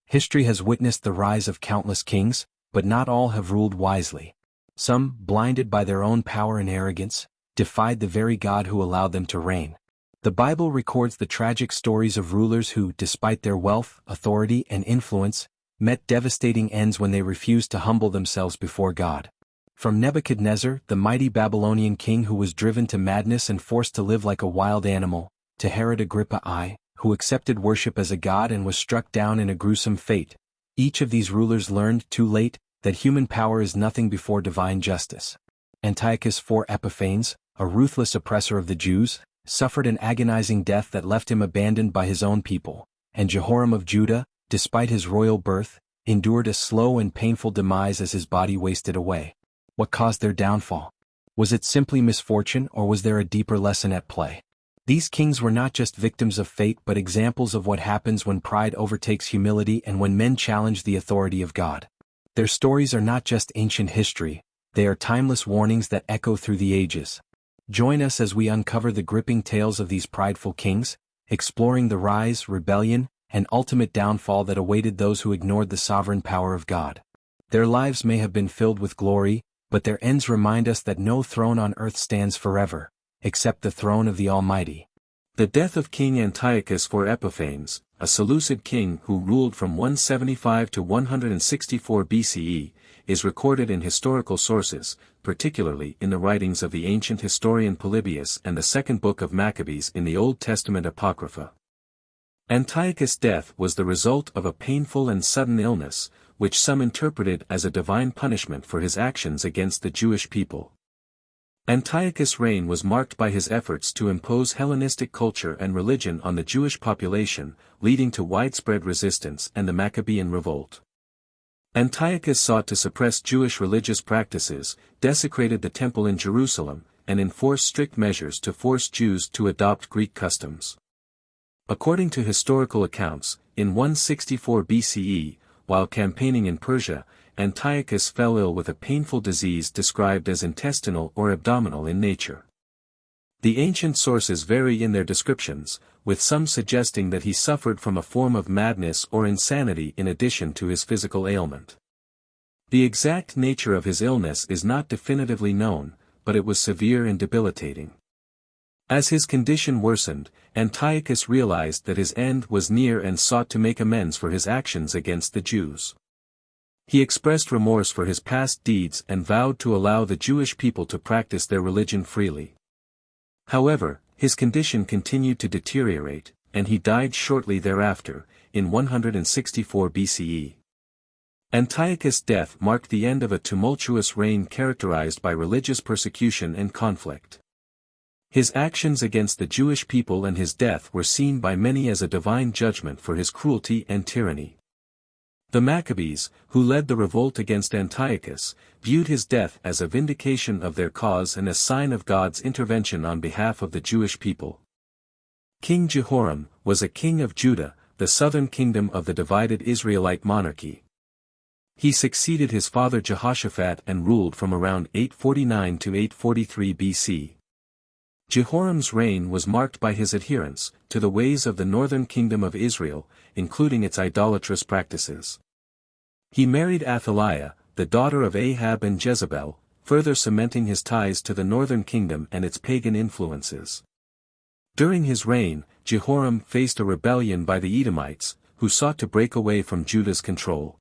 History has witnessed the rise of countless kings, but not all have ruled wisely. Some, blinded by their own power and arrogance, defied the very God who allowed them to reign. The Bible records the tragic stories of rulers who, despite their wealth, authority, and influence, met devastating ends when they refused to humble themselves before God. From Nebuchadnezzar, the mighty Babylonian king who was driven to madness and forced to live like a wild animal, to Herod Agrippa I, who accepted worship as a god and was struck down in a gruesome fate, each of these rulers learned, too late, that human power is nothing before divine justice. Antiochus IV Epiphanes, a ruthless oppressor of the Jews, suffered an agonizing death that left him abandoned by his own people, and Jehoram of Judah, despite his royal birth, endured a slow and painful demise as his body wasted away. What caused their downfall? Was it simply misfortune, or was there a deeper lesson at play? These kings were not just victims of fate but examples of what happens when pride overtakes humility and when men challenge the authority of God. Their stories are not just ancient history, they are timeless warnings that echo through the ages. Join us as we uncover the gripping tales of these prideful kings, exploring the rise, rebellion, and ultimate downfall that awaited those who ignored the sovereign power of God. Their lives may have been filled with glory, but their ends remind us that no throne on earth stands forever, except the throne of the Almighty. The death of King Antiochus IV Epiphanes, a Seleucid king who ruled from 175 to 164 BCE, is recorded in historical sources, particularly in the writings of the ancient historian Polybius and the second book of Maccabees in the Old Testament Apocrypha. Antiochus' death was the result of a painful and sudden illness, which some interpreted as a divine punishment for his actions against the Jewish people. Antiochus' reign was marked by his efforts to impose Hellenistic culture and religion on the Jewish population, leading to widespread resistance and the Maccabean revolt. Antiochus sought to suppress Jewish religious practices, desecrated the temple in Jerusalem, and enforced strict measures to force Jews to adopt Greek customs. According to historical accounts, in 164 BCE, while campaigning in Persia, Antiochus fell ill with a painful disease described as intestinal or abdominal in nature. The ancient sources vary in their descriptions, with some suggesting that he suffered from a form of madness or insanity in addition to his physical ailment. The exact nature of his illness is not definitively known, but it was severe and debilitating. As his condition worsened, Antiochus realized that his end was near and sought to make amends for his actions against the Jews. He expressed remorse for his past deeds and vowed to allow the Jewish people to practice their religion freely. However, his condition continued to deteriorate, and he died shortly thereafter, in 164 BCE. Antiochus' death marked the end of a tumultuous reign characterized by religious persecution and conflict. His actions against the Jewish people and his death were seen by many as a divine judgment for his cruelty and tyranny. The Maccabees, who led the revolt against Antiochus, viewed his death as a vindication of their cause and a sign of God's intervention on behalf of the Jewish people. King Jehoram was a king of Judah, the southern kingdom of the divided Israelite monarchy. He succeeded his father Jehoshaphat and ruled from around 849 to 843 BC. Jehoram's reign was marked by his adherence to the ways of the northern kingdom of Israel, including its idolatrous practices. He married Athaliah, the daughter of Ahab and Jezebel, further cementing his ties to the northern kingdom and its pagan influences. During his reign, Jehoram faced a rebellion by the Edomites, who sought to break away from Judah's control.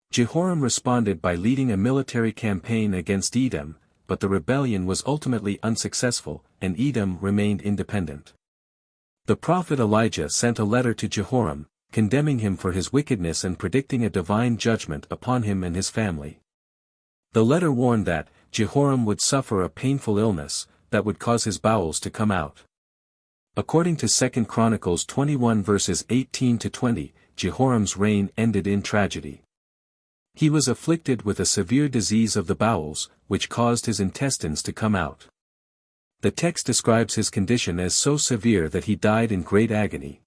Jehoram responded by leading a military campaign against Edom, but the rebellion was ultimately unsuccessful, and Edom remained independent. The prophet Elijah sent a letter to Jehoram, condemning him for his wickedness and predicting a divine judgment upon him and his family. The letter warned that Jehoram would suffer a painful illness that would cause his bowels to come out. According to 2 Chronicles 21 verses 18 to 20, Jehoram's reign ended in tragedy. He was afflicted with a severe disease of the bowels, which caused his intestines to come out. The text describes his condition as so severe that he died in great agony.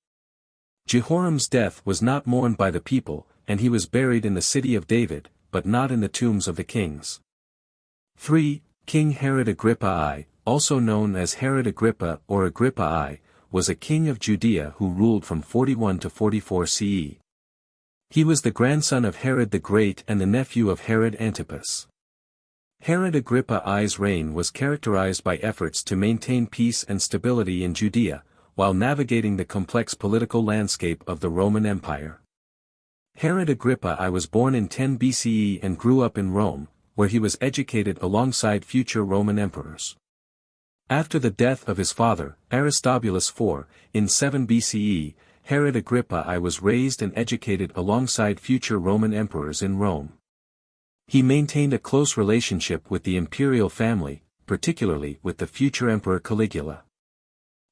Jehoram's death was not mourned by the people, and he was buried in the city of David, but not in the tombs of the kings. 3. King Herod Agrippa I, also known as Herod Agrippa or Agrippa I, was a king of Judea who ruled from 41 to 44 CE. He was the grandson of Herod the Great and the nephew of Herod Antipas. Herod Agrippa I's reign was characterized by efforts to maintain peace and stability in Judea, while navigating the complex political landscape of the Roman Empire. Herod Agrippa I was born in 10 BCE and grew up in Rome, where he was educated alongside future Roman emperors. After the death of his father, Aristobulus IV, in 7 BCE, Herod Agrippa I was raised and educated alongside future Roman emperors in Rome. He maintained a close relationship with the imperial family, particularly with the future Emperor Caligula.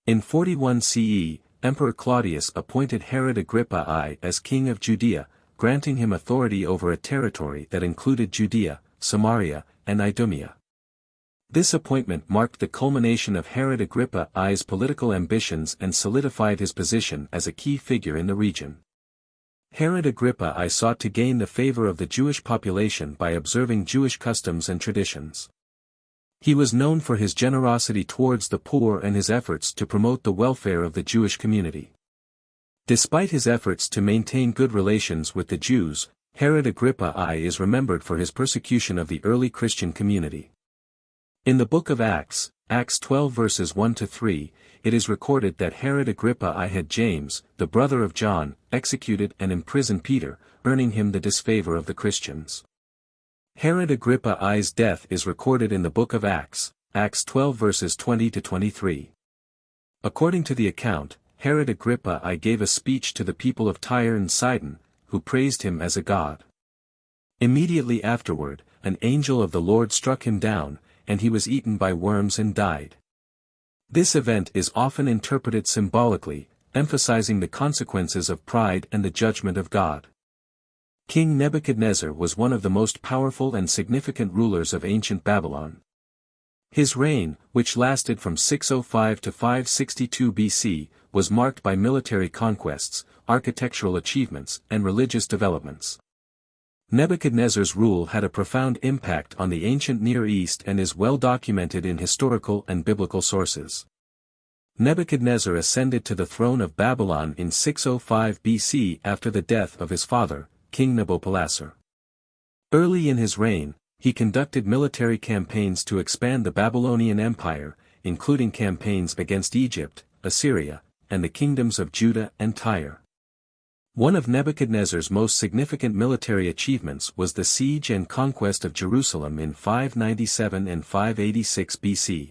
In 41 CE, Emperor Claudius appointed Herod Agrippa I as king of Judea, granting him authority over a territory that included Judea, Samaria, and Idumea. This appointment marked the culmination of Herod Agrippa I's political ambitions and solidified his position as a key figure in the region. Herod Agrippa I sought to gain the favor of the Jewish population by observing Jewish customs and traditions. He was known for his generosity towards the poor and his efforts to promote the welfare of the Jewish community. Despite his efforts to maintain good relations with the Jews, Herod Agrippa I is remembered for his persecution of the early Christian community. In the book of Acts, Acts 12 verses 1-3, it is recorded that Herod Agrippa I had James, the brother of John, executed and imprisoned Peter, earning him the disfavor of the Christians. Herod Agrippa I's death is recorded in the book of Acts, Acts 12 verses 20-23. According to the account, Herod Agrippa I gave a speech to the people of Tyre and Sidon, who praised him as a god. Immediately afterward, an angel of the Lord struck him down, and he was eaten by worms and died. This event is often interpreted symbolically, emphasizing the consequences of pride and the judgment of God. King Nebuchadnezzar was one of the most powerful and significant rulers of ancient Babylon. His reign, which lasted from 605 to 562 BC, was marked by military conquests, architectural achievements, and religious developments. Nebuchadnezzar's rule had a profound impact on the ancient Near East and is well documented in historical and biblical sources. Nebuchadnezzar ascended to the throne of Babylon in 605 BC after the death of his father, King Nabopolassar. Early in his reign, he conducted military campaigns to expand the Babylonian Empire, including campaigns against Egypt, Assyria, and the kingdoms of Judah and Tyre. One of Nebuchadnezzar's most significant military achievements was the siege and conquest of Jerusalem in 597 and 586 BC.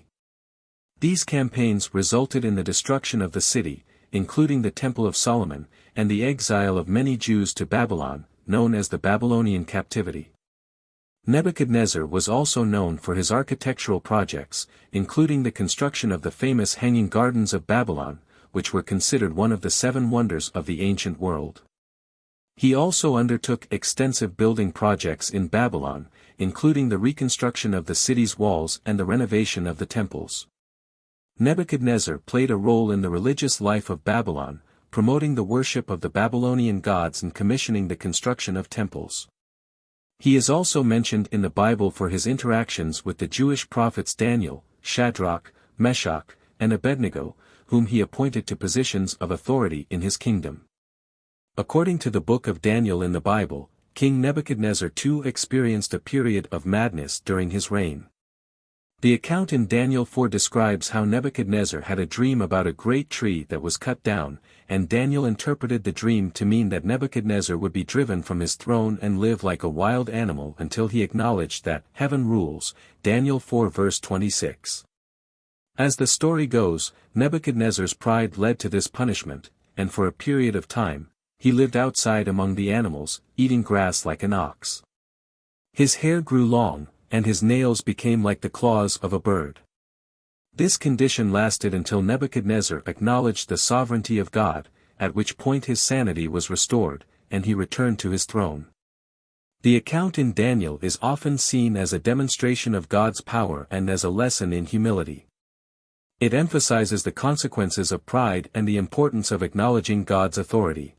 These campaigns resulted in the destruction of the city, including the Temple of Solomon, and the exile of many Jews to Babylon, known as the Babylonian captivity. Nebuchadnezzar was also known for his architectural projects, including the construction of the famous Hanging Gardens of Babylon, which were considered one of the 7 wonders of the ancient world. He also undertook extensive building projects in Babylon, including the reconstruction of the city's walls and the renovation of the temples. Nebuchadnezzar played a role in the religious life of Babylon, promoting the worship of the Babylonian gods and commissioning the construction of temples. He is also mentioned in the Bible for his interactions with the Jewish prophets Daniel, Shadrach, Meshach, and Abednego, whom he appointed to positions of authority in his kingdom. According to the book of Daniel in the Bible, King Nebuchadnezzar II experienced a period of madness during his reign. The account in Daniel 4 describes how Nebuchadnezzar had a dream about a great tree that was cut down, and Daniel interpreted the dream to mean that Nebuchadnezzar would be driven from his throne and live like a wild animal until he acknowledged that heaven rules, Daniel 4 verse 26. As the story goes, Nebuchadnezzar's pride led to this punishment, and for a period of time, he lived outside among the animals, eating grass like an ox. His hair grew long, and his nails became like the claws of a bird. This condition lasted until Nebuchadnezzar acknowledged the sovereignty of God, at which point his sanity was restored, and he returned to his throne. The account in Daniel is often seen as a demonstration of God's power and as a lesson in humility. It emphasizes the consequences of pride and the importance of acknowledging God's authority.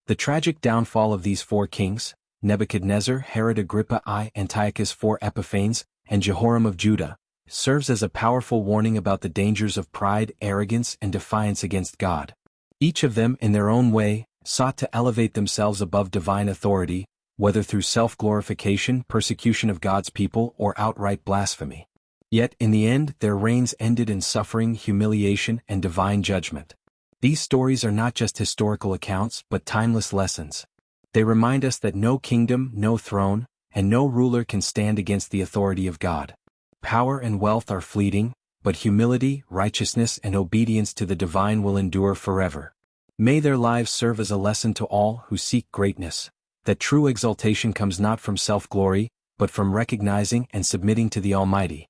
The tragic downfall of these 4 kings, Nebuchadnezzar, Herod Agrippa I, Antiochus IV Epiphanes, and Jehoram of Judah, serves as a powerful warning about the dangers of pride, arrogance, and defiance against God. Each of them, in their own way, sought to elevate themselves above divine authority, whether through self-glorification, persecution of God's people, or outright blasphemy. Yet in the end their reigns ended in suffering, humiliation, and divine judgment. These stories are not just historical accounts but timeless lessons. They remind us that no kingdom, no throne, and no ruler can stand against the authority of God. Power and wealth are fleeting, but humility, righteousness, and obedience to the divine will endure forever. May their lives serve as a lesson to all who seek greatness, that true exaltation comes not from self-glory, but from recognizing and submitting to the Almighty.